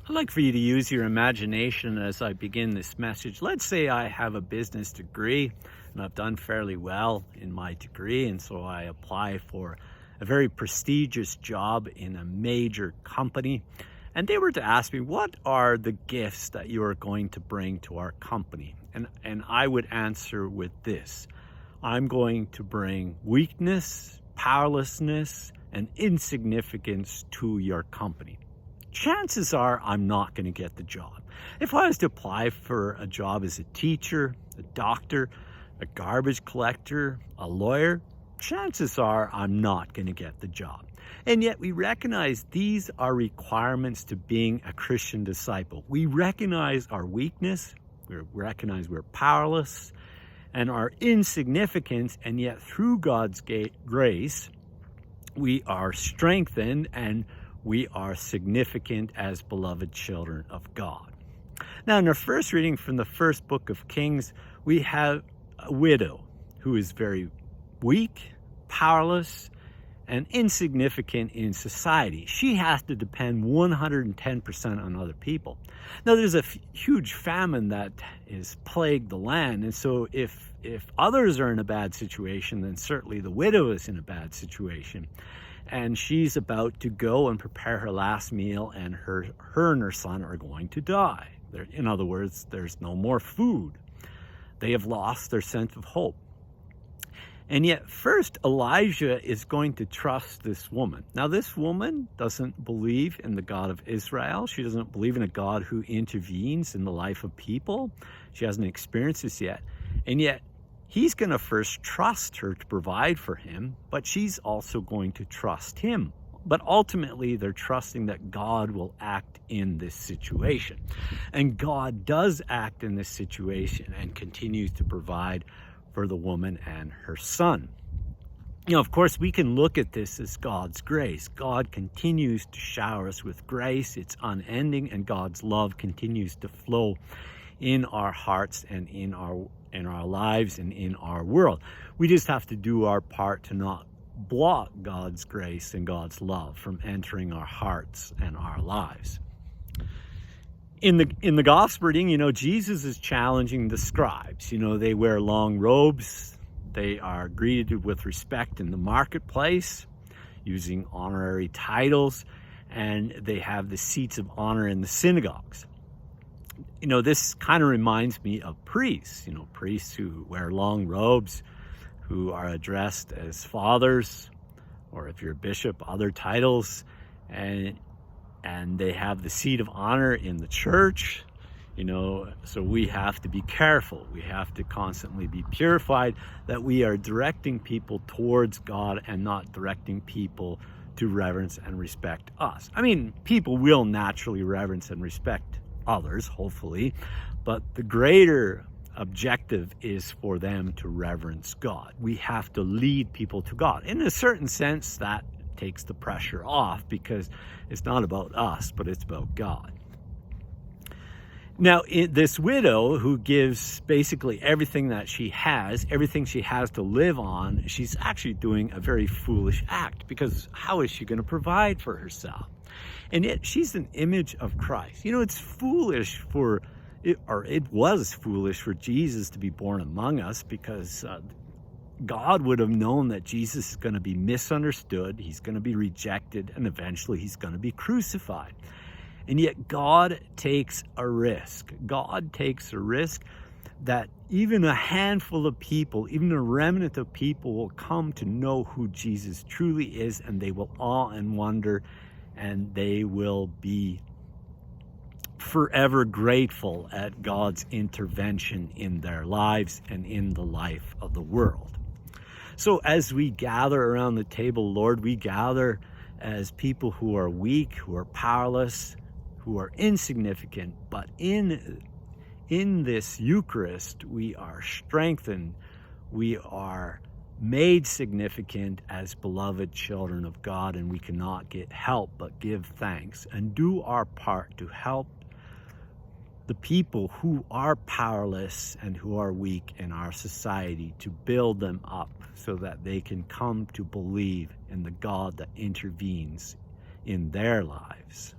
I'd like for you to use your imagination as I begin this message. Let's say I have a business degree and I've done fairly well in my degree, and so I apply for a very prestigious job in a major company. And they were to ask me, what are the gifts that you are going to bring to our company? And I would answer with this: I'm going to bring weakness, powerlessness, and insignificance to your company. Chances are I'm not going to get the job. If I was to apply for a job as a teacher, a doctor, a garbage collector, a lawyer, chances are I'm not going to get the job. And yet we recognize these are requirements to being a Christian disciple. We recognize our weakness, we recognize we're powerless and our insignificance, and yet through God's grace, we are strengthened and we are significant as beloved children of God. Now, in our first reading from the first book of Kings, we have a widow who is very weak, powerless, and insignificant in society. She has to depend 110% on other people. Now, there's a huge famine that is plagued the land, and so if others are in a bad situation, then certainly the widow is in a bad situation. And she's about to go and prepare her last meal, and her and her son are going to die. In other words, there's no more food. They have lost their sense of hope. And yet first, Elijah is going to trust this woman. Now, this woman doesn't believe in the God of Israel. She doesn't believe in a God who intervenes in the life of people. She hasn't experienced this yet. And yet he's going to first trust her to provide for him, but she's also going to trust him. But ultimately, they're trusting that God will act in this situation. And God does act in this situation and continues to provide for the woman and her son. You know, of course, we can look at this as God's grace. God continues to shower us with grace. It's unending, and God's love continues to flow in our hearts and in our lives and in our world. We just have to do our part to not block God's grace and God's love from entering our hearts and our lives. In the gospel reading, Jesus is challenging the scribes. They wear long robes. They are greeted with respect in the marketplace, using honorary titles, and they have the seats of honor in the synagogues. This kind of reminds me of priests, priests who wear long robes, who are addressed as fathers, or if you're a bishop, other titles, and they have the seat of honor in the church. So we have to be careful. We have to constantly be purified, that we are directing people towards God and not directing people to reverence and respect us. I mean, people will naturally reverence and respect others, hopefully, but the greater objective is for them to reverence God. We have to lead people to God. In a certain sense, that takes the pressure off, because it's not about us, but it's about God. Now, this widow who gives basically everything she has to live on, she's actually doing a very foolish act, because how is she going to provide for herself? And yet she's an image of Christ. It's foolish it was foolish for Jesus to be born among us, because God would have known that Jesus is going to be misunderstood, he's going to be rejected, and eventually he's going to be crucified. And yet God takes a risk. God takes a risk that even a handful of people, even a remnant of people, will come to know who Jesus truly is, and they will awe and wonder, and they will be forever grateful at God's intervention in their lives and in the life of the world. So as we gather around the table, Lord, we gather as people who are weak, who are powerless, who are insignificant, but in this Eucharist, we are strengthened, we are made significant as beloved children of God, and we cannot help but give thanks and do our part to help the people who are powerless and who are weak in our society, to build them up so that they can come to believe in the God that intervenes in their lives.